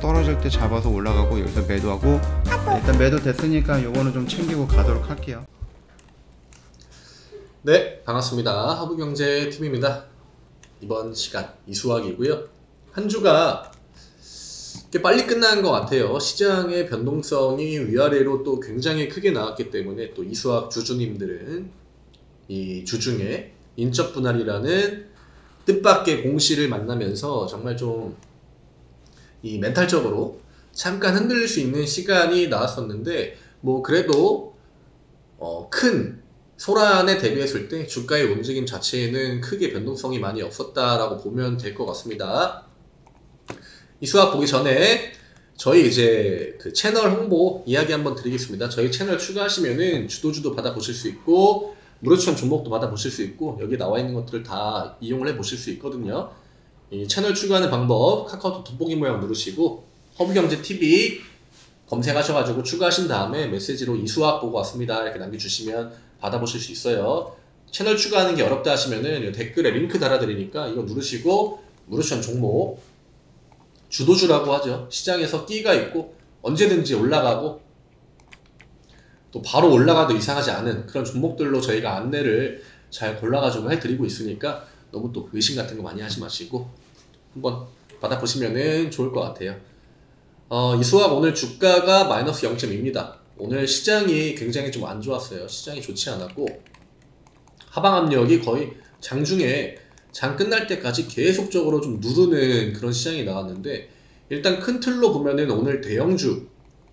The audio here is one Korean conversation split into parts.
떨어질 때 잡아서 올라가고 여기서 매도하고. 일단 매도 됐으니까 요거는 좀 챙기고 가도록 할게요. 네, 반갑습니다. 하부경제TV입니다. 이번 시간 이수학이고요. 한 주가 꽤 빨리 끝난 것 같아요. 시장의 변동성이 위아래로 또 굉장히 크게 나왔기 때문에 또 이수학 주주님들은 이 주중에 인적 분할이라는 뜻밖의 공시를 만나면서 정말 좀 이 멘탈적으로 잠깐 흔들릴 수 있는 시간이 나왔었는데, 뭐 그래도 큰 소란에 대비했을 때 주가의 움직임 자체에는 크게 변동성이 많이 없었다라고 보면 될 것 같습니다. 이 수학 보기 전에 저희 이제 그 채널 홍보 이야기 한번 드리겠습니다. 저희 채널 추가하시면은 주도주도 받아보실 수 있고 무료 추천 종목도 받아보실 수 있고 여기 나와 있는 것들을 다 이용을 해 보실 수 있거든요. 이 채널 추가하는 방법 카카오톡 돋보기 모양 누르시고 허브경제TV 검색하셔가지고 추가하신 다음에 메시지로 이수학 보고 왔습니다 이렇게 남겨주시면 받아보실 수 있어요. 채널 추가하는 게 어렵다 하시면은 댓글에 링크 달아드리니까 이거 누르시고 무료 추천 종목 주도주라고 하죠. 시장에서 끼가 있고 언제든지 올라가고 또 바로 올라가도 이상하지 않은 그런 종목들로 저희가 안내를 잘 골라가지고 해드리고 있으니까 너무 또 의심 같은 거 많이 하지 마시고 한번 받아보시면 좋을 것 같아요. 이수학 오늘 주가가 마이너스 0.2입니다. 오늘 시장이 굉장히 좀 안 좋았어요. 시장이 좋지 않았고 하방 압력이 거의 장중에 장 끝날 때까지 계속적으로 좀 누르는 그런 시장이 나왔는데, 일단 큰 틀로 보면은 오늘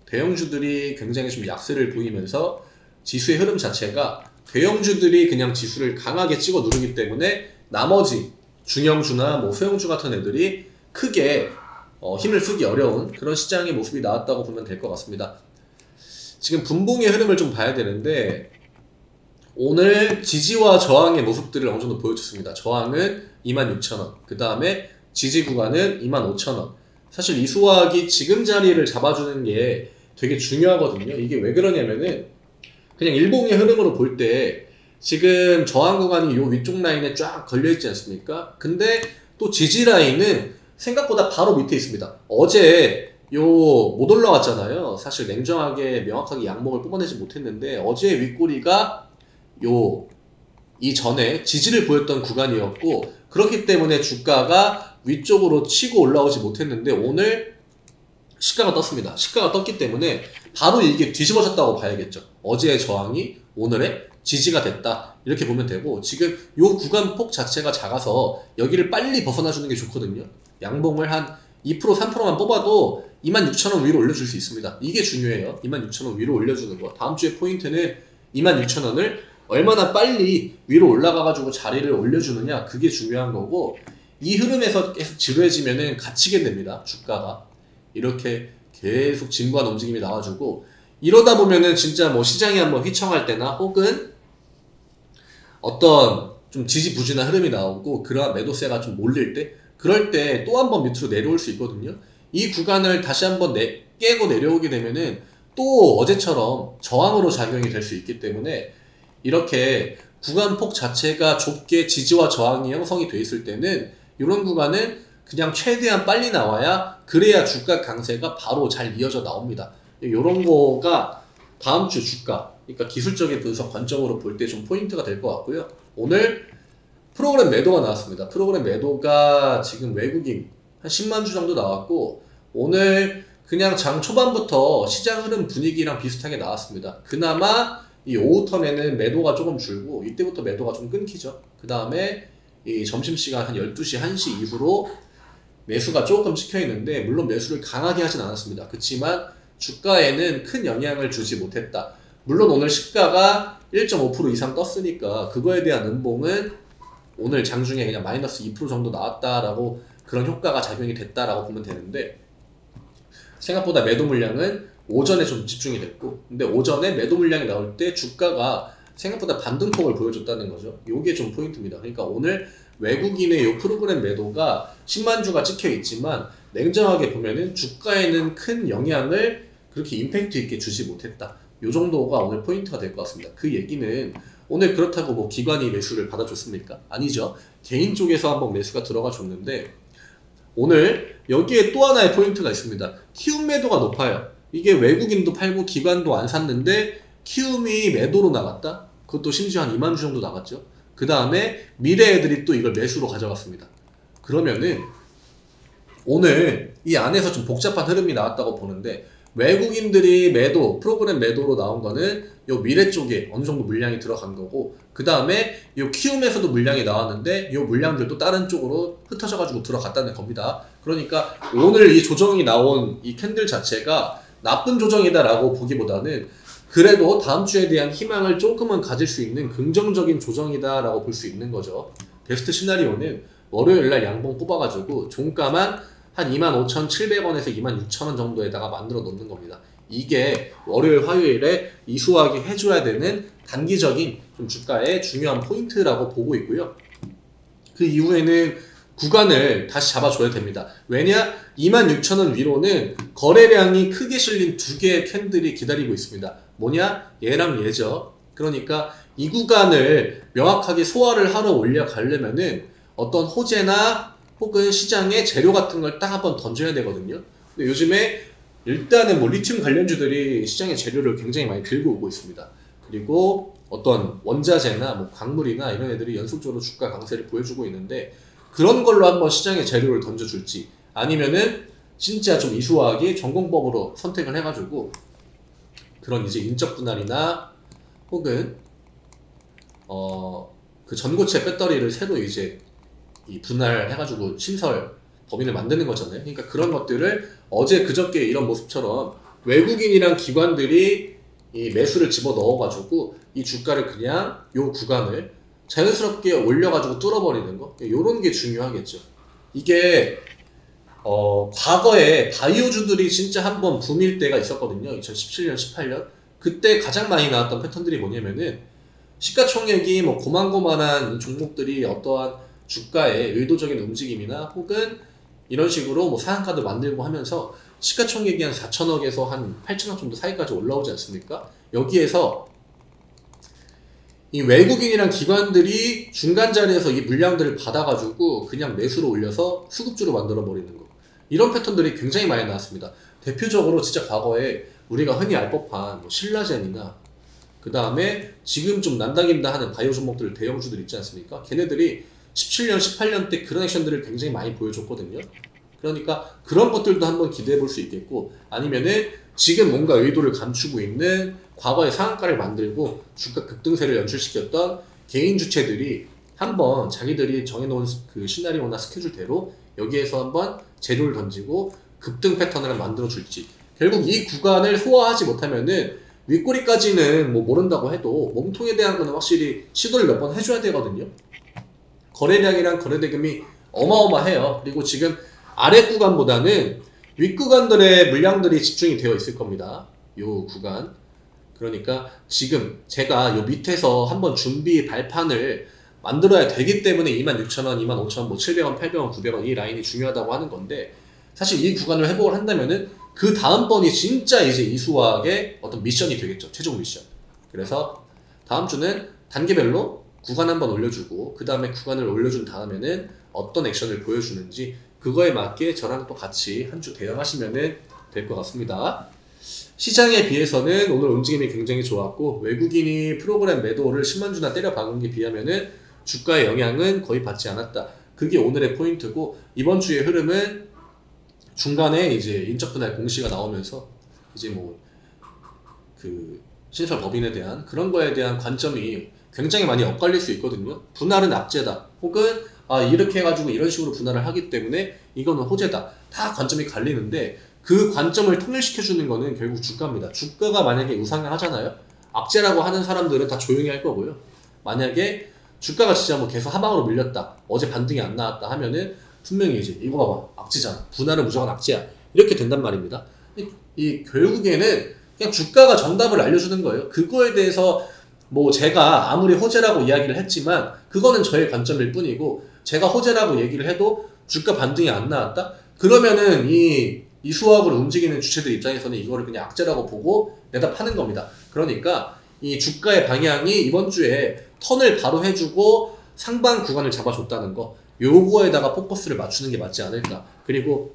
대형주들이 굉장히 좀 약세를 보이면서 지수의 흐름 자체가 대형주들이 그냥 지수를 강하게 찍어 누르기 때문에 나머지 중형주나 뭐 소형주 같은 애들이 크게 힘을 쓰기 어려운 그런 시장의 모습이 나왔다고 보면 될 것 같습니다. 지금 분봉의 흐름을 좀 봐야 되는데 오늘 지지와 저항의 모습들을 어느 정도 보여줬습니다. 저항은 26,000원, 그 다음에 지지 구간은 25,000원. 사실 이수학이 지금 자리를 잡아주는 게 되게 중요하거든요. 이게 왜 그러냐면은 그냥 일봉의 흐름으로 볼 때 지금 저항 구간이 요 위쪽 라인에 쫙 걸려있지 않습니까? 근데 또 지지 라인은 생각보다 바로 밑에 있습니다. 어제 못 올라왔잖아요. 사실 냉정하게 명확하게 양목을 뽑아내지 못했는데 어제 윗꼬리가 이전에 지지를 보였던 구간이었고, 그렇기 때문에 주가가 위쪽으로 치고 올라오지 못했는데 오늘 시가가 떴습니다. 시가가 떴기 때문에 바로 이게 뒤집어졌다고 봐야겠죠. 어제의 저항이 오늘의 지지가 됐다 이렇게 보면 되고, 지금 요 구간 폭 자체가 작아서 여기를 빨리 벗어나주는 게 좋거든요. 양봉을 한 2% 3%만 뽑아도 26,000원 위로 올려줄 수 있습니다. 이게 중요해요. 26,000원 위로 올려주는 거. 다음 주에 포인트는 26,000원을 얼마나 빨리 위로 올라가가지고 자리를 올려주느냐, 그게 중요한 거고, 이 흐름에서 계속 지루해지면은 갇히게 됩니다. 주가가 이렇게 계속 진부한 움직임이 나와주고, 이러다 보면은 진짜 뭐 시장이 한번 휘청할 때나 혹은 어떤 좀 지지부진한 흐름이 나오고 그러한 매도세가 좀 몰릴 때, 그럴 때 또 한 번 밑으로 내려올 수 있거든요. 이 구간을 다시 한번 깨고 내려오게 되면은 또 어제처럼 저항으로 작용이 될 수 있기 때문에 이렇게 구간폭 자체가 좁게 지지와 저항이 형성이 돼 있을 때는 이런 구간은 그냥 최대한 빨리 나와야, 그래야 주가 강세가 바로 잘 이어져 나옵니다. 이런 거가 다음 주 주가, 그러니까 기술적인 분석 관점으로 볼 때 좀 포인트가 될 것 같고요. 오늘 프로그램 매도가 나왔습니다. 프로그램 매도가 지금 외국인 한 10만 주 정도 나왔고, 오늘 그냥 장 초반부터 시장 흐름 분위기랑 비슷하게 나왔습니다. 그나마 이 오후 턴에는 매도가 조금 줄고 이때부터 매도가 좀 끊기죠. 그 다음에 이 점심시간 한 12시, 1시 이후로 매수가 조금 찍혀 있는데, 물론 매수를 강하게 하진 않았습니다. 그렇지만 주가에는 큰 영향을 주지 못했다. 물론 오늘 시가가 1.5% 이상 떴으니까 그거에 대한 음봉은 오늘 장중에 그냥 마이너스 2% 정도 나왔다라고, 그런 효과가 작용이 됐다라고 보면 되는데, 생각보다 매도 물량은 오전에 좀 집중이 됐고, 근데 오전에 매도 물량이 나올 때 주가가 생각보다 반등폭을 보여줬다는 거죠. 요게 좀 포인트입니다. 그러니까 오늘 외국인의 요 프로그램 매도가 10만 주가 찍혀 있지만 냉정하게 보면은 주가에는 큰 영향을 그렇게 임팩트 있게 주지 못했다. 요 정도가 오늘 포인트가 될 것 같습니다. 그 얘기는 오늘 그렇다고 뭐 기관이 매수를 받아줬습니까? 아니죠. 개인 쪽에서 한번 매수가 들어가 줬는데 오늘 여기에 또 하나의 포인트가 있습니다. 키움 매도가 높아요. 이게 외국인도 팔고 기관도 안 샀는데 키움이 매도로 나갔다? 그것도 심지어 한 2만 주 정도 나갔죠. 그 다음에 미래 애들이 또 이걸 매수로 가져갔습니다. 그러면은 오늘 이 안에서 좀 복잡한 흐름이 나왔다고 보는데, 외국인들이 매도, 프로그램 매도로 나온 거는 요 미래 쪽에 어느 정도 물량이 들어간 거고, 그 다음에 요 키움에서도 물량이 나왔는데 요 물량들도 다른 쪽으로 흩어져 가지고 들어갔다는 겁니다. 그러니까 오늘 이 조정이 나온 이 캔들 자체가 나쁜 조정이다 라고 보기보다는 그래도 다음 주에 대한 희망을 조금은 가질 수 있는 긍정적인 조정이다 라고 볼 수 있는 거죠. 베스트 시나리오는 월요일날 양봉 뽑아가지고 종가만 한 25,700원에서 26,000원 정도에다가 만들어 놓는 겁니다. 이게 월요일, 화요일에 이수하기 해줘야 되는 단기적인 좀 주가의 중요한 포인트라고 보고 있고요. 그 이후에는 구간을 다시 잡아줘야 됩니다. 왜냐? 26,000원 위로는 거래량이 크게 실린 두 개의 캔들이 기다리고 있습니다. 뭐냐? 얘랑 얘죠. 그러니까 이 구간을 명확하게 소화를 하러 올려가려면은 어떤 호재나 혹은 시장에 재료 같은 걸 딱 한번 던져야 되거든요. 근데 요즘에 일단은 뭐 리튬 관련주들이 시장에 재료를 굉장히 많이 들고 오고 있습니다. 그리고 어떤 원자재나 뭐 광물이나 이런 애들이 연속적으로 주가 강세를 보여주고 있는데, 그런 걸로 한번 시장에 재료를 던져줄지, 아니면은 진짜 좀 이수화하게 전공법으로 선택을 해가지고 그런 이제 인적 분할이나 혹은 그 전고체 배터리를 새로 이제 이 분할해가지고 신설 법인을 만드는 거잖아요. 그러니까 그런 것들을 어제 그저께 이런 모습처럼 외국인이랑 기관들이 이 매수를 집어 넣어가지고 이 주가를 그냥 요 구간을 자연스럽게 올려가지고 뚫어버리는 거, 요런 게 중요하겠죠. 이게 과거에 바이오주들이 진짜 한번 붐일 때가 있었거든요. 2017년, 18년. 그때 가장 많이 나왔던 패턴들이 뭐냐면은 시가총액이 뭐 고만고만한 종목들이 어떠한 주가의 의도적인 움직임이나 혹은 이런 식으로 뭐 상한가도 만들고 하면서 시가총액이 한 4천억에서 한 8천억 정도 사이까지 올라오지 않습니까? 여기에서 이 외국인이랑 기관들이 중간 자리에서 이 물량들을 받아가지고 그냥 매수로 올려서 수급주로 만들어버리는 거, 이런 패턴들이 굉장히 많이 나왔습니다. 대표적으로 진짜 과거에 우리가 흔히 알 법한 뭐 신라젠이나 그 다음에 지금 좀 난다긴다 하는 바이오 종목들, 대형주들 있지 않습니까? 걔네들이 17년, 18년 때 그런 액션들을 굉장히 많이 보여줬거든요. 그러니까 그런 것들도 한번 기대해 볼 수 있겠고, 아니면은 지금 뭔가 의도를 감추고 있는 과거의 상한가를 만들고 주가 급등세를 연출시켰던 개인 주체들이 한번 자기들이 정해놓은 그 시나리오나 스케줄대로 여기에서 한번 재료를 던지고 급등 패턴을 만들어 줄지, 결국 이 구간을 소화하지 못하면은 윗꼬리까지는 뭐 모른다고 해도 몸통에 대한 거는 확실히 시도를 몇 번 해줘야 되거든요. 거래량이랑 거래대금이 어마어마해요. 그리고 지금 아래 구간보다는 윗 구간들의 물량들이 집중이 되어 있을 겁니다. 요 구간. 그러니까 지금 제가 요 밑에서 한번 준비 발판을 만들어야 되기 때문에 26,000원, 25,000원, 뭐 700원, 800원, 900원 이 라인이 중요하다고 하는 건데, 사실 이 구간을 회복을 한다면은 그 다음번이 진짜 이제 이수화의 어떤 미션이 되겠죠. 최종 미션. 그래서 다음 주는 단계별로 구간 한번 올려주고 그 다음에 구간을 올려준 다음에는 어떤 액션을 보여주는지 그거에 맞게 저랑 또 같이 한 주 대응하시면 될 것 같습니다. 시장에 비해서는 오늘 움직임이 굉장히 좋았고, 외국인이 프로그램 매도를 10만 주나 때려 박은 게 비하면은 주가의 영향은 거의 받지 않았다. 그게 오늘의 포인트고, 이번 주의 흐름은 중간에 이제 인적 분할 공시가 나오면서 이제 뭐 그 신설 법인에 대한 그런 거에 대한 관점이 굉장히 많이 엇갈릴 수 있거든요. 분할은 악재다, 혹은 이렇게 해가지고 이런 식으로 분할을 하기 때문에 이거는 호재다, 다 관점이 갈리는데 그 관점을 통일시켜주는 거는 결국 주가입니다. 주가가 만약에 우상향 하잖아요. 악재라고 하는 사람들은 다 조용히 할 거고요. 만약에 주가가 진짜 뭐 계속 하방으로 밀렸다, 어제 반등이 안 나왔다 하면은 분명히 이제 이거 봐봐, 악재잖아, 분할은 무조건 악재야, 이렇게 된단 말입니다. 이 결국에는 그냥 주가가 정답을 알려주는 거예요. 그거에 대해서 뭐 제가 아무리 호재라고 이야기를 했지만 그거는 저의 관점일 뿐이고, 제가 호재라고 얘기를 해도 주가 반등이 안 나왔다? 그러면은 이 수학을 움직이는 주체들 입장에서는 이거를 그냥 악재라고 보고 내다 파는 겁니다. 그러니까 이 주가의 방향이 이번 주에 턴을 바로 해주고 상방 구간을 잡아줬다는 거, 요거에다가 포커스를 맞추는 게 맞지 않을까. 그리고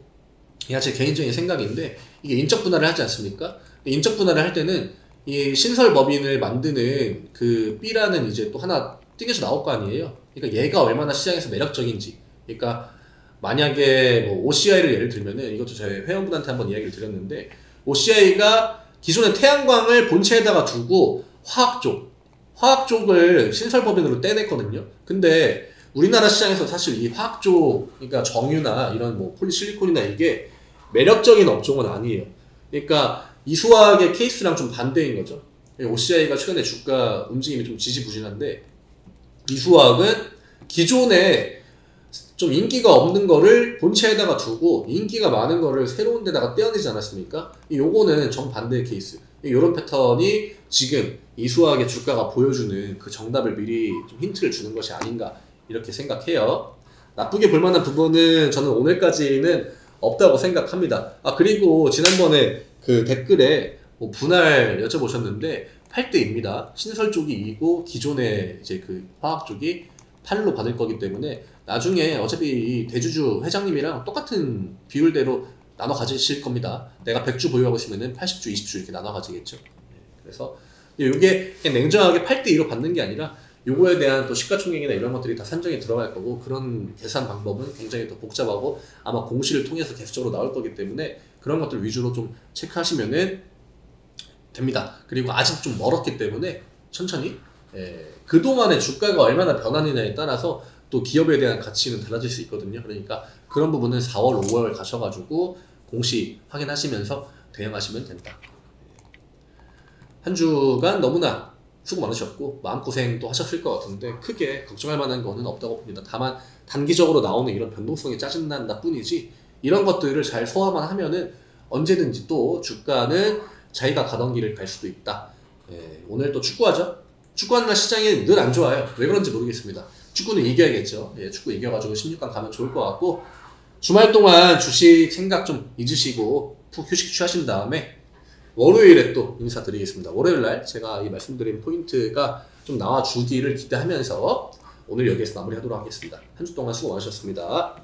이게 제 개인적인 생각인데 이게 인적 분할을 하지 않습니까? 인적 분할을 할 때는 이 신설법인을 만드는 그 B라는 이제 또 하나 띵해서 나올 거 아니에요. 그러니까 얘가 얼마나 시장에서 매력적인지. 그러니까 만약에 뭐 OCI를 예를 들면은 이것도 저희 회원분한테 한번 이야기를 드렸는데 OCI가 기존의 태양광을 본체에다가 두고 화학 쪽을 신설법인으로 떼냈거든요. 근데 우리나라 시장에서 사실 이 화학 쪽, 그러니까 정유나 이런 뭐 폴리실리콘이나 이게 매력적인 업종은 아니에요. 그러니까 이수화학의 케이스랑 좀 반대인 거죠. OCI가 최근에 주가 움직임이 좀 지지부진한데 이수화학은 기존에 좀 인기가 없는 거를 본체에다가 두고 인기가 많은 거를 새로운 데다가 떼어내지 않았습니까? 요거는 정반대의 케이스. 이런 패턴이 지금 이수화학의 주가가 보여주는 그 정답을 미리 좀 힌트를 주는 것이 아닌가 이렇게 생각해요. 나쁘게 볼 만한 부분은 저는 오늘까지는 없다고 생각합니다. 그리고 지난번에 그 댓글에 뭐 분할 여쭤보셨는데 8대입니다. 신설 쪽이 2고 기존의 이제 그 화학 쪽이 8로 받을 거기 때문에 나중에 어차피 이 대주주 회장님이랑 똑같은 비율대로 나눠 가지실 겁니다. 내가 100주 보유하고 있으면은 80주, 20주 이렇게 나눠 가지겠죠. 그래서 이게 그냥 냉정하게 8대2로 받는 게 아니라 요거에 대한 또 시가총액이나 이런 것들이 다 산정이 들어갈 거고 그런 계산 방법은 굉장히 더 복잡하고 아마 공시를 통해서 계속적으로 나올 거기 때문에 그런 것들 위주로 좀 체크하시면은 됩니다. 그리고 아직 좀 멀었기 때문에 천천히 그동안의 주가가 얼마나 변하느냐에 따라서 또 기업에 대한 가치는 달라질 수 있거든요. 그러니까 그런 부분은 4월, 5월 가셔가지고 공시 확인하시면서 대응하시면 된다. 한 주간 너무나 수고 많으셨고 마음고생도 하셨을 것 같은데 크게 걱정할 만한 거는 없다고 봅니다. 다만 단기적으로 나오는 이런 변동성이 짜증난다 뿐이지 이런 것들을 잘 소화만 하면은 언제든지 또 주가는 자기가 가던 길을 갈 수도 있다. 오늘 또 축구하죠? 축구하는 날 시장이 늘 안 좋아요. 왜 그런지 모르겠습니다. 축구는 이겨야겠죠. 축구 이겨가지고 16강 가면 좋을 것 같고 주말 동안 주식 생각 좀 잊으시고 푹 휴식 취하신 다음에 월요일에 또 인사드리겠습니다. 월요일날 제가 이 말씀드린 포인트가 좀 나와주기를 기대하면서 오늘 여기에서 마무리하도록 하겠습니다. 한 주 동안 수고 많으셨습니다.